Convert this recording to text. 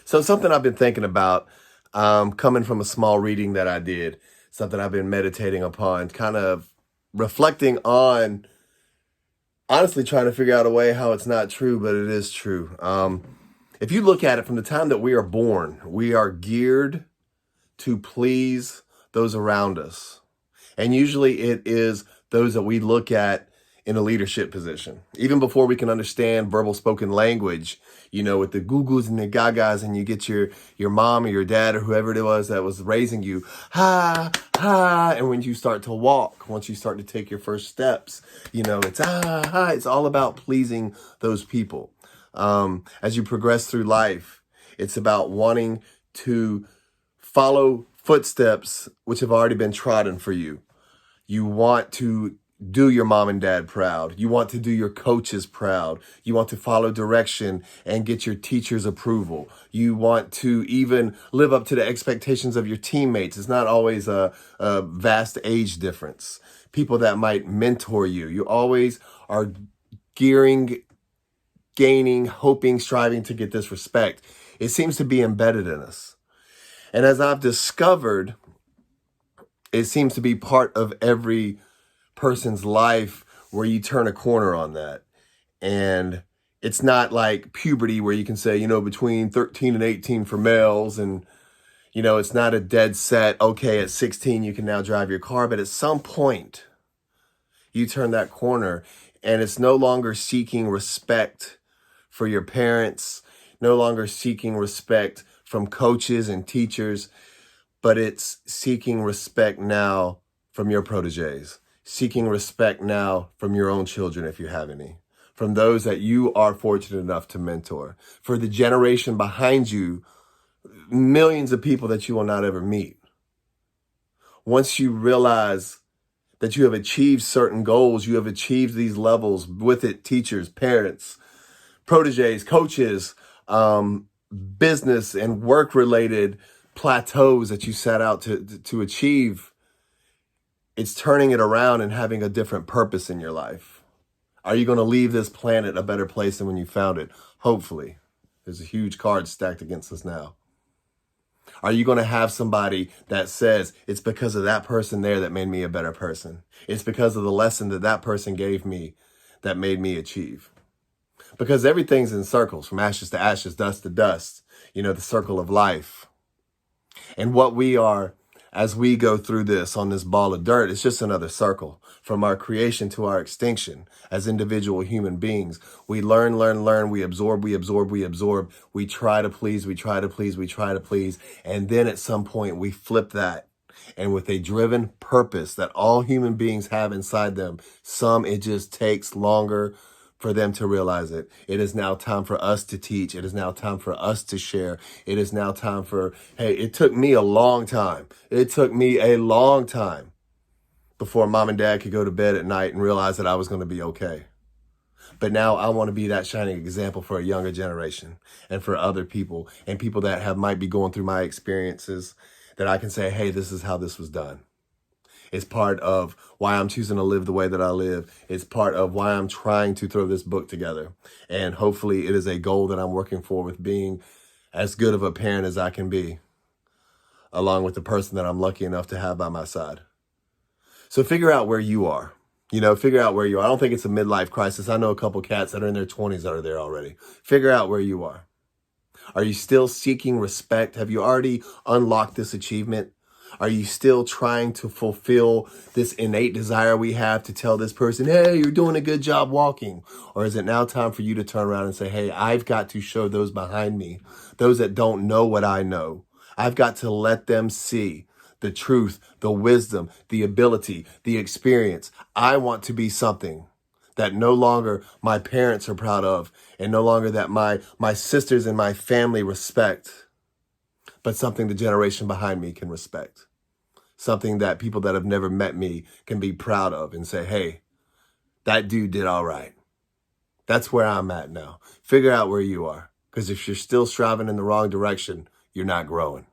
So something I've been thinking about, coming from a small reading that I did, something I've been meditating upon, kind of reflecting on, honestly trying to figure out a way how it's not true, but it is true. If you look at it from the time that we are born, we are geared to please those around us. And usually it is those that we look at in a leadership position. Even before we can understand verbal spoken language, with the Googles and the Gagas, and you get your mom or your dad or whoever it was that was raising you, ha, ha. And when you start to walk, once you start to take your first steps, it's ha. It's all about pleasing those people. As you progress through life, it's about wanting to follow footsteps which have already been trodden for you. You want to do your mom and dad proud. You want to do your coaches proud. You want to follow direction and get your teacher's approval. You want to even live up to the expectations of your teammates. It's not always a vast age difference. People that might mentor you. You always are gaining, hoping, striving to get this respect. It seems to be embedded in us. And as I've discovered, it seems to be part of every person's life where you turn a corner on that. And it's not like puberty where you can say, between 13 and 18 for males. And, it's not a dead set, okay, at 16, you can now drive your car. But at some point, you turn that corner and it's no longer seeking respect for your parents, no longer seeking respect from coaches and teachers, but it's seeking respect now from your proteges, seeking respect now from your own children, if you have any, from those that you are fortunate enough to mentor, for the generation behind you, millions of people that you will not ever meet. Once you realize that you have achieved certain goals, you have achieved these levels with it, teachers, parents, proteges, coaches, business and work-related plateaus that you set out to achieve, it's turning it around and having a different purpose in your life. Are you going to leave this planet a better place than when you found it? Hopefully. There's a huge card stacked against us now. Are you going to have somebody that says, it's because of that person there that made me a better person? It's because of the lesson that person gave me that made me achieve. Because everything's in circles, from ashes to ashes, dust to dust, the circle of life. And what we are, as we go through this on this ball of dirt, it's just another circle. From our creation to our extinction as individual human beings, we learn, we absorb. We try to please. And then at some point we flip that. And with a driven purpose that all human beings have inside them, it just takes longer for them to realize it. It is now time for us to teach. It is now time for us to share. It is now time it took me a long time. It took me a long time before mom and dad could go to bed at night and realize that I was going to be okay. But now I want to be that shining example for a younger generation and for other people and people that might be going through my experiences, that I can say, hey, this is how this was done. It's part of why I'm choosing to live the way that I live. It's part of why I'm trying to throw this book together. And hopefully it is a goal that I'm working for, with being as good of a parent as I can be, along with the person that I'm lucky enough to have by my side. So figure out where you are. Figure out where you are. I don't think it's a midlife crisis. I know a couple cats that are in their 20s that are there already. Figure out where you are. Are you still seeking respect? Have you already unlocked this achievement? Are you still trying to fulfill this innate desire we have to tell this person, hey, you're doing a good job walking? Or is it now time for you to turn around and say, hey, I've got to show those behind me, those that don't know what I know, I've got to let them see the truth, the wisdom, the ability, the experience. I want to be something that no longer my parents are proud of, and no longer that my sisters and my family respect, but something the generation behind me can respect. Something that people that have never met me can be proud of and say, hey, that dude did all right. That's where I'm at now. Figure out where you are. Because if you're still striving in the wrong direction, you're not growing.